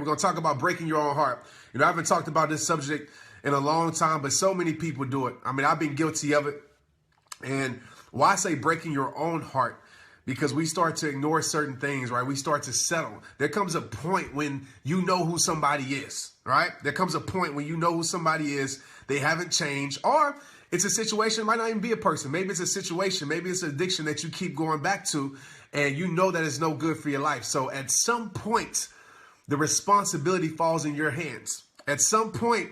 We're going to talk about breaking your own heart. You know, I haven't talked about this subject in a long time, but so many people do it. I mean, I've been guilty of it. And why I say breaking your own heart? Because we start to ignore certain things, right? We start to settle. There comes a point when you know who somebody is, right? There comes a point when you know who somebody is. They haven't changed, or it's a situation, it might not even be a person. Maybe it's a situation, maybe it's an addiction that you keep going back to, and you know that it's no good for your life. So at some point, the responsibility falls in your hands. At some point,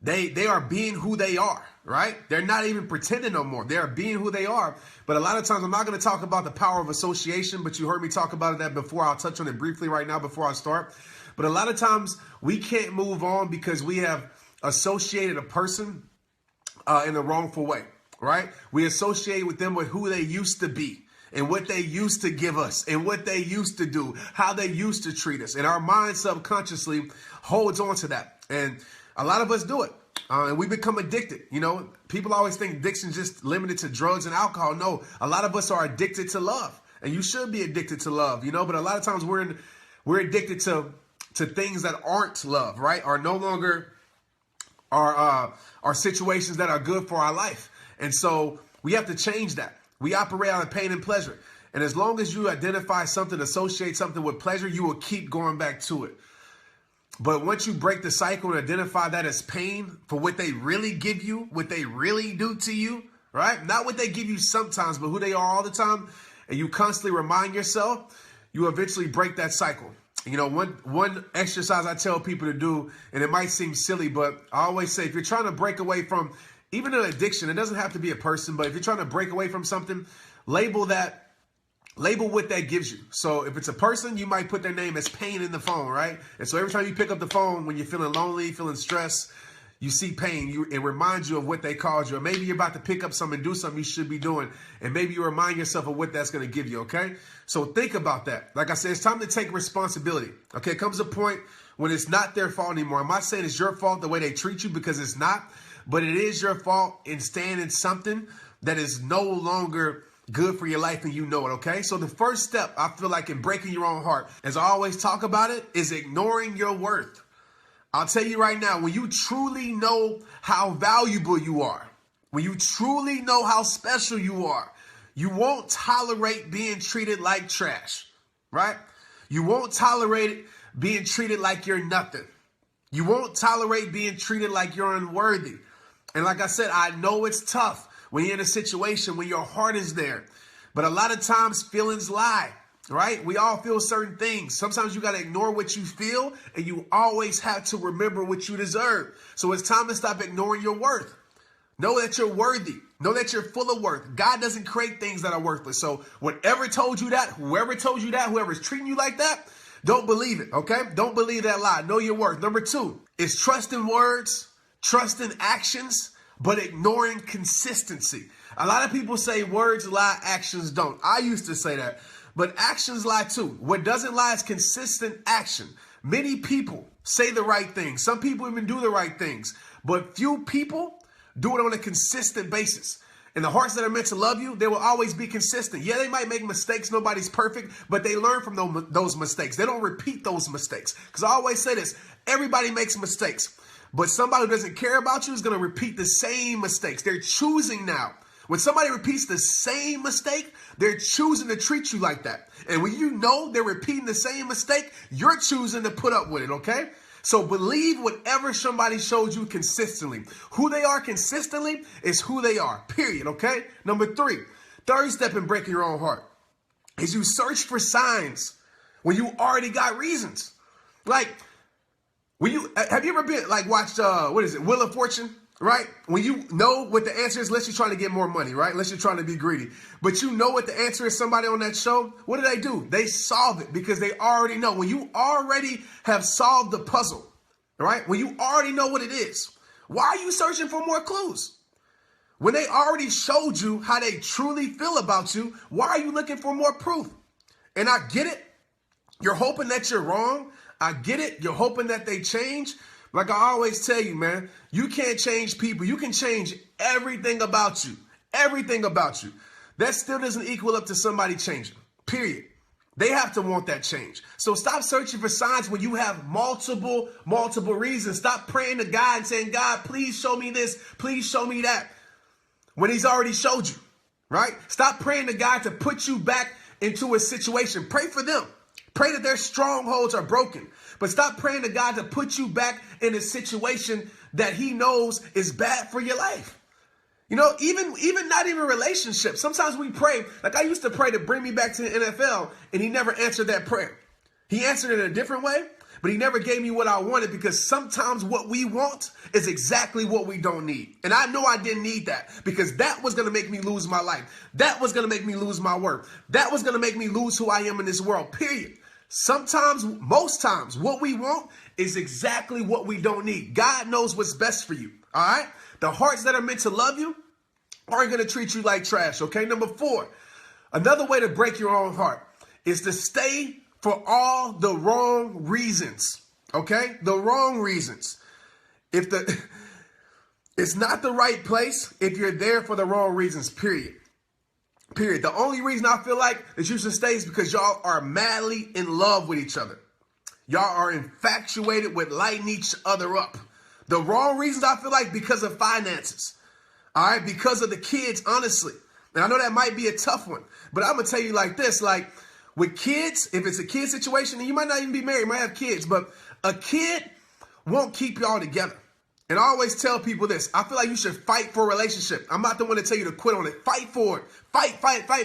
they are being who they are, right? They're not even pretending no more. They are being who they are. But a lot of times, I'm not going to talk about the power of association, but you heard me talk about that before. I'll touch on it briefly right now before I start. But a lot of times, we can't move on because we have associated a person in a wrongful way, right? We associate with them with who they used to be and what they used to give us and what they used to do, how they used to treat us. And our mind subconsciously holds on to that. And a lot of us do it. And we become addicted. You know, people always think addiction is just limited to drugs and alcohol. No, a lot of us are addicted to love. And you should be addicted to love, you know, but a lot of times we're addicted to things that aren't love, right? Are no longer are situations that are good for our life. And so we have to change that. We operate out of pain and pleasure. And as long as you identify something, associate something with pleasure, you will keep going back to it. But once you break the cycle and identify that as pain for what they really give you, what they really do to you, right? Not what they give you sometimes, but who they are all the time. And you constantly remind yourself, you eventually break that cycle. You know, one exercise I tell people to do, and it might seem silly, but I always say, if you're trying to break away from even an addiction, it doesn't have to be a person, but if you're trying to break away from something, label what that gives you. So if it's a person, you might put their name as pain in the phone, right? And so every time you pick up the phone, when you're feeling lonely, feeling stressed, you see pain, it reminds you of what they caused you. Or maybe you're about to pick up something and do something you should be doing. And maybe you remind yourself of what that's going to give you, okay? So think about that. Like I said, it's time to take responsibility, okay? It comes a point when it's not their fault anymore. I'm not saying it's your fault the way they treat you, because it's not. But it is your fault in staying in something that is no longer good for your life and you know it, okay? So the first step, I feel like, in breaking your own heart, as I always talk about it, is ignoring your worth. I'll tell you right now, when you truly know how valuable you are, when you truly know how special you are, you won't tolerate being treated like trash, right? You won't tolerate being treated like you're nothing. You won't tolerate being treated like you're unworthy. And like I said, I know it's tough when you're in a situation when your heart is there. But a lot of times feelings lie, right? We all feel certain things. Sometimes you got to ignore what you feel, and you always have to remember what you deserve. So it's time to stop ignoring your worth. Know that you're worthy. Know that you're full of worth. God doesn't create things that are worthless. So whatever told you that, whoever told you that, whoever's treating you like that, don't believe it, okay? Don't believe that lie. Know your worth. Number 2 is trust in words, trust in actions, but ignoring consistency. A lot of people say words lie, actions don't. I used to say that, but actions lie too. What doesn't lie is consistent action. Many people say the right things. Some people even do the right things, but few people do it on a consistent basis. And the hearts that are meant to love you, they will always be consistent. Yeah, they might make mistakes. Nobody's perfect, but they learn from those mistakes. They don't repeat those mistakes. Because I always say this, everybody makes mistakes, but somebody who doesn't care about you is going to repeat the same mistakes. They're choosing now. When somebody repeats the same mistake, they're choosing to treat you like that. And when you know they're repeating the same mistake, you're choosing to put up with it, okay? So believe whatever somebody showed you consistently. Who they are consistently is who they are, period, okay? Number 3, third step in breaking your own heart is you search for signs when you already got reasons. Like, have you ever been, like, watched, Wheel of Fortune? Right? When you know what the answer is, unless you're trying to get more money, right? Unless you're trying to be greedy. But you know what the answer is, somebody on that show, what do? They solve it because they already know. When you already have solved the puzzle, right? When you already know what it is, why are you searching for more clues? When they already showed you how they truly feel about you, why are you looking for more proof? And I get it. You're hoping that you're wrong. I get it. You're hoping that they change. Like I always tell you, man, you can't change people. You can change everything about you. Everything about you. That still doesn't equal up to somebody changing, period. They have to want that change. So stop searching for signs when you have multiple reasons. Stop praying to God and saying, God, please show me this. Please show me that. When he's already showed you, right? Stop praying to God to put you back into a situation. Pray for them. Pray that their strongholds are broken. But stop praying to God to put you back in a situation that he knows is bad for your life. You know, even not even relationships. Sometimes we pray, like I used to pray to bring me back to the NFL, and he never answered that prayer. He answered it in a different way, but he never gave me what I wanted, because sometimes what we want is exactly what we don't need. And I know I didn't need that, because that was going to make me lose my life. That was going to make me lose my worth. That was going to make me lose who I am in this world, period. Sometimes, most times, what we want is exactly what we don't need. God knows what's best for you, all right? The hearts that are meant to love you aren't going to treat you like trash, okay? Number 4, another way to break your own heart is to stay for all the wrong reasons, okay? The wrong reasons. It's not the right place if you're there for the wrong reasons, period. Period. The only reason I feel like that you should stay is because y'all are madly in love with each other. Y'all are infatuated with lighting each other up. The wrong reasons I feel like because of finances. All right, because of the kids, honestly. And I know that might be a tough one, but I'm going to tell you like this, like with kids, if it's a kid situation, and you might not even be married, you might have kids, but a kid won't keep y'all together. And I always tell people this, I feel like you should fight for a relationship. I'm not the one to tell you to quit on it. Fight for it. Fight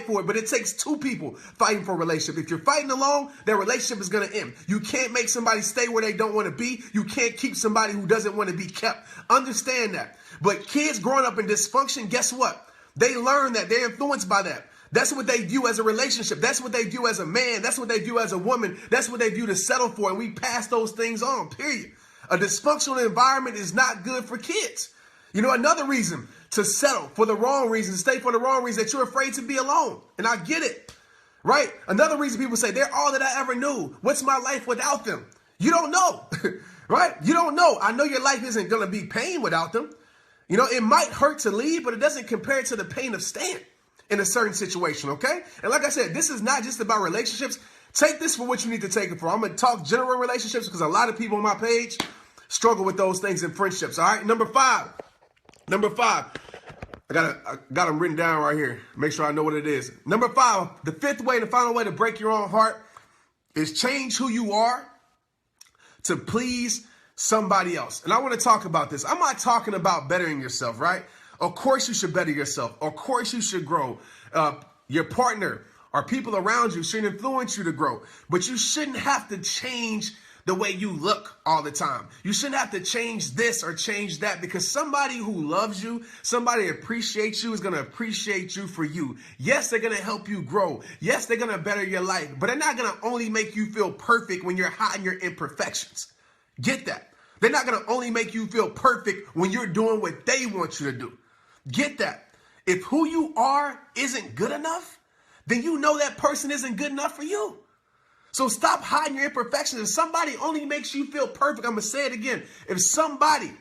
for it. But it takes 2 people fighting for a relationship. If you're fighting alone, their relationship is going to end. You can't make somebody stay where they don't want to be. You can't keep somebody who doesn't want to be kept. Understand that. But kids growing up in dysfunction, guess what? They learn that. They're influenced by that. That's what they view as a relationship. That's what they view as a man. That's what they view as a woman. That's what they view to settle for. And we pass those things on, period. A dysfunctional environment is not good for kids. You know, another reason to settle for the wrong reason, to stay for the wrong reason, that you're afraid to be alone. And I get it, right? Another reason people say, they're all that I ever knew. What's my life without them? You don't know, right? You don't know. I know your life isn't going to be pain without them. You know, it might hurt to leave, but it doesn't compare to the pain of staying in a certain situation, okay? And like I said, this is not just about relationships. Take this for what you need to take it for. I'm going to talk general relationships because a lot of people on my page struggle with those things in friendships. All right. Number five. I got them written down right here. Make sure I know what it is. Number 5, the 5th way, the final way to break your own heart is change who you are to please somebody else. And I want to talk about this. I'm not talking about bettering yourself, right? Of course you should better yourself. Of course you should grow. Your partner or people around you should influence you to grow. But you shouldn't have to change the way you look all the time. You shouldn't have to change this or change that, because somebody who loves you, somebody that appreciates you, is going to appreciate you for you. Yes, they're going to help you grow. Yes, they're going to better your life, but they're not going to only make you feel perfect when you're hiding your imperfections. Get that? They're not going to only make you feel perfect when you're doing what they want you to do. Get that? If who you are isn't good enough, then you know that person isn't good enough for you. So stop hiding your imperfections. If somebody only makes you feel perfect, I'm going to say it again. If somebody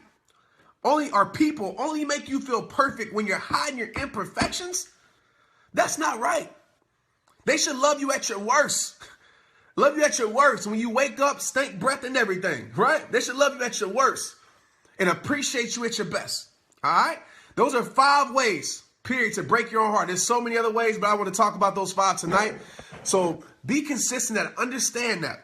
or people only make you feel perfect when you're hiding your imperfections, that's not right. They should love you at your worst. Love you at your worst. When you wake up, stink breath and everything, right? They should love you at your worst and appreciate you at your best. All right? Those are 5 ways, period, to break your own heart. There's so many other ways, but I want to talk about those 5 tonight. So be consistent and understand that.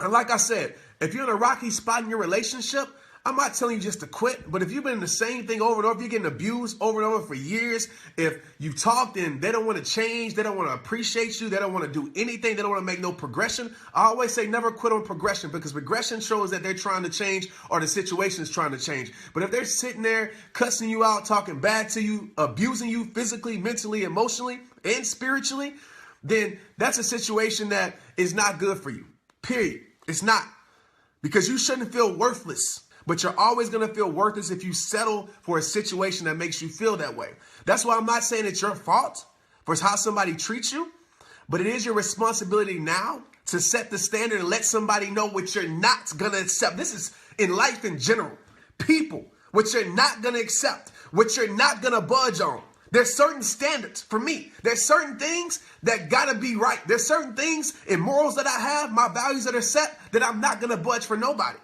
And like I said, if you're in a rocky spot in your relationship, I'm not telling you just to quit, but if you've been in the same thing over and over, you're getting abused over and over for years, if you've talked and they don't want to change, they don't want to appreciate you, they don't want to do anything, they don't want to make no progression, I always say never quit on progression, because progression shows that they're trying to change or the situation is trying to change. But if they're sitting there cussing you out, talking bad to you, abusing you physically, mentally, emotionally, and spiritually, then that's a situation that is not good for you, period. It's not, because you shouldn't feel worthless. But you're always going to feel worthless if you settle for a situation that makes you feel that way. That's why I'm not saying it's your fault for how somebody treats you, but it is your responsibility now to set the standard and let somebody know what you're not going to accept. This is in life in general. People, what you're not going to accept, what you're not going to budge on. There's certain standards for me. There's certain things that gotta be right. There's certain things and morals that I have, my values that are set, that I'm not gonna budge for nobody,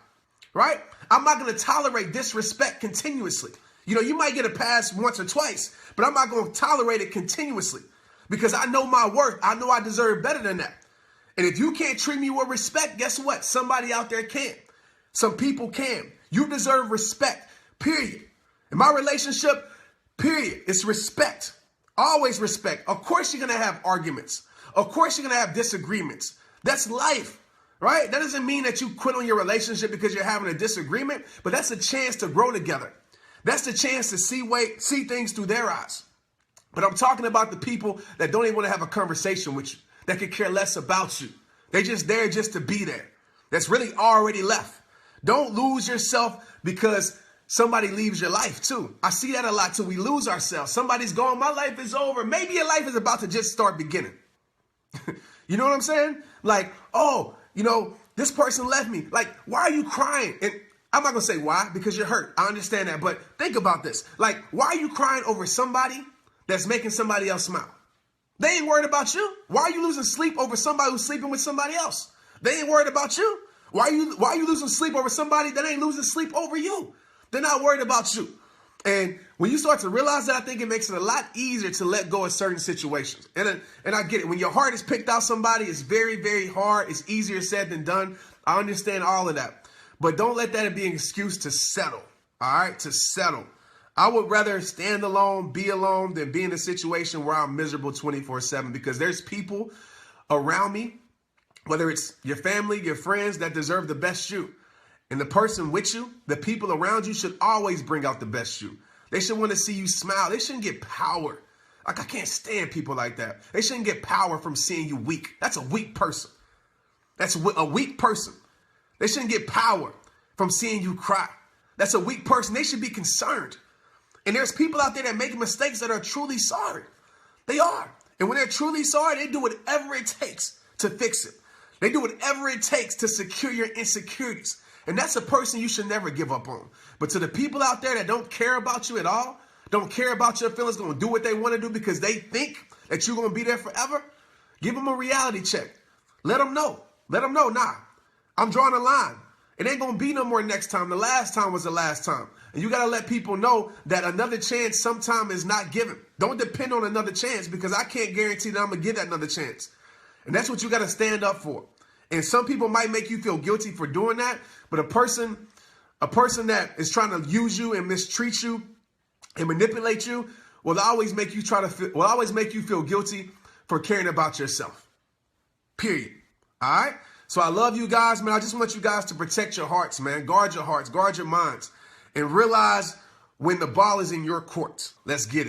right? I'm not gonna tolerate disrespect continuously. You know, you might get a pass once or twice, but I'm not gonna tolerate it continuously because I know my worth. I know I deserve better than that. And if you can't treat me with respect, guess what? Somebody out there can. Some people can. You deserve respect, period. In my relationship, period, it's respect. Always respect. Of course you're going to have arguments. Of course you're going to have disagreements. That's life, right? That doesn't mean that you quit on your relationship because you're having a disagreement, but that's a chance to grow together. That's the chance to see things through their eyes. But I'm talking about the people that don't even want to have a conversation with you, that could care less about you. They're just there just to be there. That's really already left. Don't lose yourself because somebody leaves your life too. I see that a lot too. We lose ourselves. Somebody's gone. My life is over. Maybe your life is about to just start beginning. You know what I'm saying? Like, oh, you know, this person left me. Like, why are you crying? And I'm not going to say why, because you're hurt. I understand that. But think about this. Like, why are you crying over somebody that's making somebody else smile? They ain't worried about you. Why are you losing sleep over somebody who's sleeping with somebody else? They ain't worried about you. Why are you losing sleep over somebody that ain't losing sleep over you? They're not worried about you. And when you start to realize that, I think it makes it a lot easier to let go of certain situations. And I get it. When your heart is picked out somebody, it's very, very hard. It's easier said than done. I understand all of that. But don't let that be an excuse to settle. All right? To settle. I would rather stand alone, be alone, than be in a situation where I'm miserable 24/7, because there's people around me, whether it's your family, your friends, that deserve the best you. And the person with you, the people around you, should always bring out the best you. They should want to see you smile. They shouldn't get power. Like, I can't stand people like that. They shouldn't get power from seeing you weak. That's a weak person. That's a weak person. They shouldn't get power from seeing you cry. That's a weak person. They should be concerned. And there's people out there that make mistakes that are truly sorry. They are. And when they're truly sorry, they do whatever it takes to fix it. They do whatever it takes to secure your insecurities. And that's a person you should never give up on. But to the people out there that don't care about you at all, don't care about your feelings, going to do what they want to do because they think that you're going to be there forever, give them a reality check. Let them know. Let them know, nah, I'm drawing a line. It ain't going to be no more next time. The last time was the last time. And you got to let people know that another chance sometime is not given. Don't depend on another chance, because I can't guarantee that I'm going to get that another chance. And that's what you got to stand up for. And some people might make you feel guilty for doing that, but a person that is trying to use you and mistreat you and manipulate you will always make you feel guilty for caring about yourself. Period. All right? So I love you guys, man. I just want you guys to protect your hearts, man. Guard your hearts, guard your minds, and realize when the ball is in your court. Let's get it.